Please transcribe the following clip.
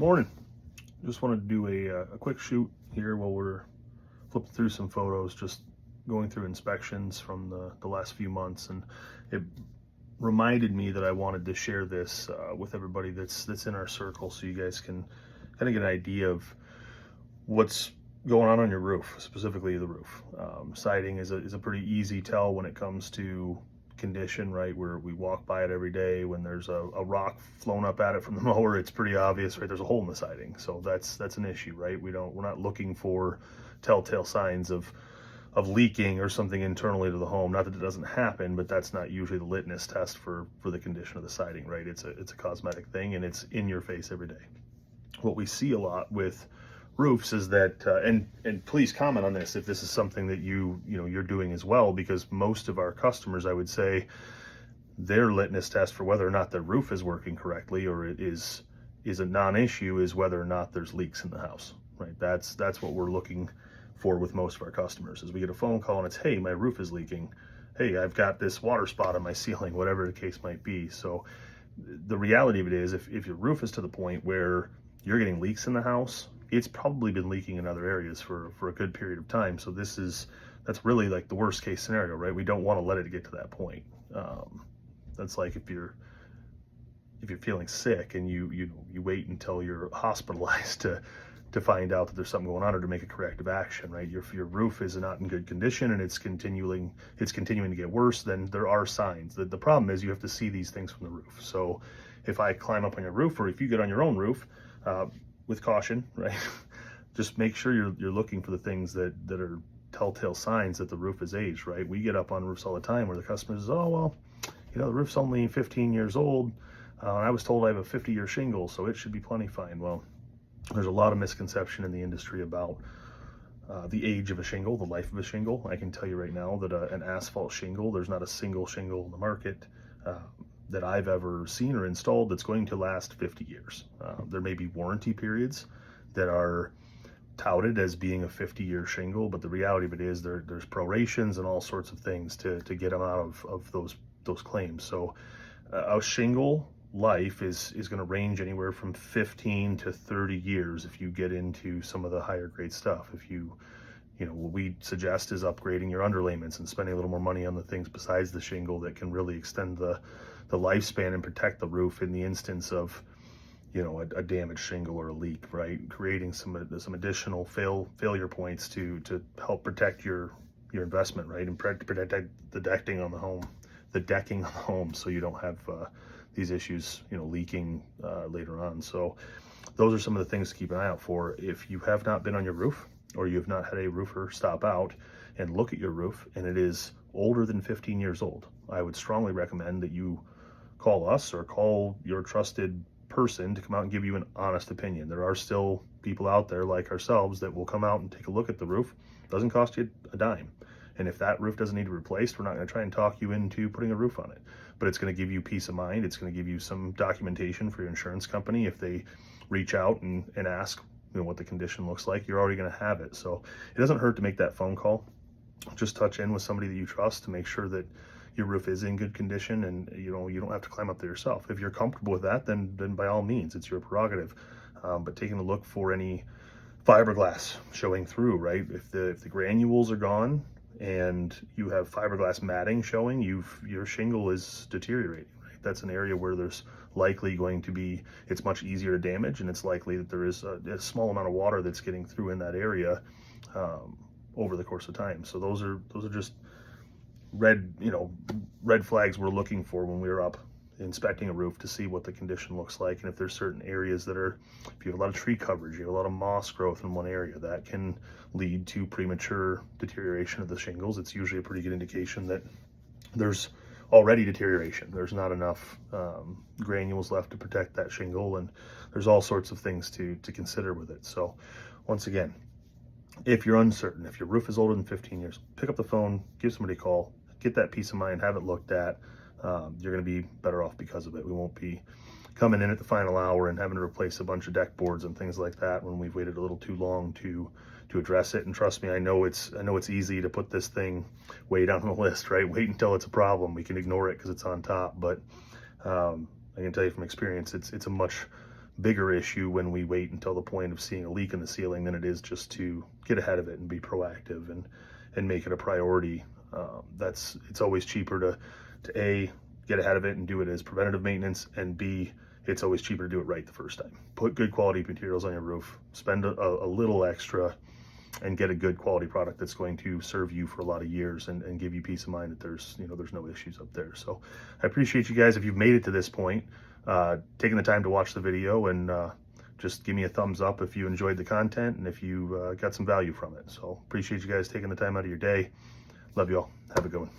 Morning. Just wanted to do a quick shoot here while we're flipping through some photos, just going through inspections from the last few months, and it reminded me that I wanted to share this with everybody that's in our circle, so you guys can kind of get an idea of what's going on your roof, specifically the roof. Siding is a pretty easy tell when it comes to condition, right? Where we walk by it every day. When there's a rock flown up at it from the mower, it's pretty obvious, right? There's a hole in the siding, so that's an issue, right? We're not looking for telltale signs of leaking or something internally to the home. Not that it doesn't happen, but that's not usually the litmus test for the condition of the siding, right? It's a cosmetic thing, and it's in your face every day. What we see a lot with roofs is that, and please comment on this if this is something that you're doing as well, because most of our customers, I would say, their litmus test for whether or not their roof is working correctly or it is a non-issue is whether or not there's leaks in the house, right? That's what we're looking for with most of our customers. Is we get a phone call and it's, hey, my roof is leaking, hey, I've got this water spot on my ceiling, whatever the case might be. So the reality of it is, if your roof is to the point where you're getting leaks in the house, it's probably been leaking in other areas for a good period of time. So that's really like the worst case scenario, right? We don't want to let it get to that point. That's like if you're feeling sick and you wait until you're hospitalized to find out that there's something going on or to make a corrective action, right? Your roof is not in good condition and it's continuing to get worse, then there are signs. The problem is you have to see these things from the roof. So if I climb up on your roof, or if you get on your own roof, with caution, right? Just make sure you're looking for the things that are telltale signs that the roof is aged, right? We get up on roofs all the time where the customer says, oh, well, the roof's only 15 years old. And I was told I have a 50-year shingle, so it should be plenty fine. Well, there's a lot of misconception in the industry about the age of a shingle, the life of a shingle. I can tell you right now that an asphalt shingle, there's not a single shingle in the market that I've ever seen or installed that's going to last 50 years. There may be warranty periods that are touted as being a 50-year shingle, but the reality of it is there's prorations and all sorts of things to get them out of those claims. So a shingle life is going to range anywhere from 15 to 30 years if you get into some of the higher grade stuff. If what we suggest is upgrading your underlayments and spending a little more money on the things besides the shingle that can really extend the lifespan and protect the roof in the instance of a damaged shingle or a leak, right? Creating some additional failure points to help protect your investment, right? And protect the decking on the home, so you don't have these issues leaking later on. So those are some of the things to keep an eye out for. If you have not been on your roof, or you have not had a roofer stop out and look at your roof and it is older than 15 years old, I would strongly recommend that you call us or call your trusted person to come out and give you an honest opinion. There are still people out there like ourselves that will come out and take a look at the roof. It doesn't cost you a dime. And if that roof doesn't need to be replaced, we're not going to try and talk you into putting a roof on it. But it's going to give you peace of mind. It's going to give you some documentation for your insurance company. If they reach out and ask what the condition looks like, you're already going to have it. So it doesn't hurt to make that phone call. Just touch in with somebody that you trust to make sure that your roof is in good condition, and you don't have to climb up there yourself. If you're comfortable with that, then by all means, it's your prerogative. But taking a look for any fiberglass showing through, right? If the granules are gone and you have fiberglass matting showing, your shingle is deteriorating, right? That's an area where there's likely going to be, it's much easier to damage, and it's likely that there is a small amount of water that's getting through in that area over the course of time. So those are just red flags we're looking for when we're up inspecting a roof to see what the condition looks like. And if there's certain areas if you have a lot of tree coverage, you have a lot of moss growth in one area, that can lead to premature deterioration of the shingles. It's usually a pretty good indication that there's already deterioration. There's not enough granules left to protect that shingle, and there's all sorts of things to consider with it. So once again, if you're uncertain, if your roof is older than 15 years, pick up the phone, give somebody a call, get that peace of mind, have it looked at. You're going to be better off because of it. We won't be coming in at the final hour and having to replace a bunch of deck boards and things like that when we've waited a little too long to address it. And trust me, I know it's easy to put this thing way down on the list, right? Wait until it's a problem. We can ignore it because it's on top, but I can tell you from experience, it's a much bigger issue when we wait until the point of seeing a leak in the ceiling than it is just to get ahead of it and be proactive and make it a priority. It's always cheaper to A, get ahead of it and do it as preventative maintenance, and B, it's always cheaper to do it right the first time. Put good quality materials on your roof, spend a little extra, and get a good quality product that's going to serve you for a lot of years and give you peace of mind that there's no issues up there. So I appreciate you guys, if you've made it to this point, taking the time to watch the video, and just give me a thumbs up if you enjoyed the content and if you got some value from it. So appreciate you guys taking the time out of your day. Love you all. Have a good one.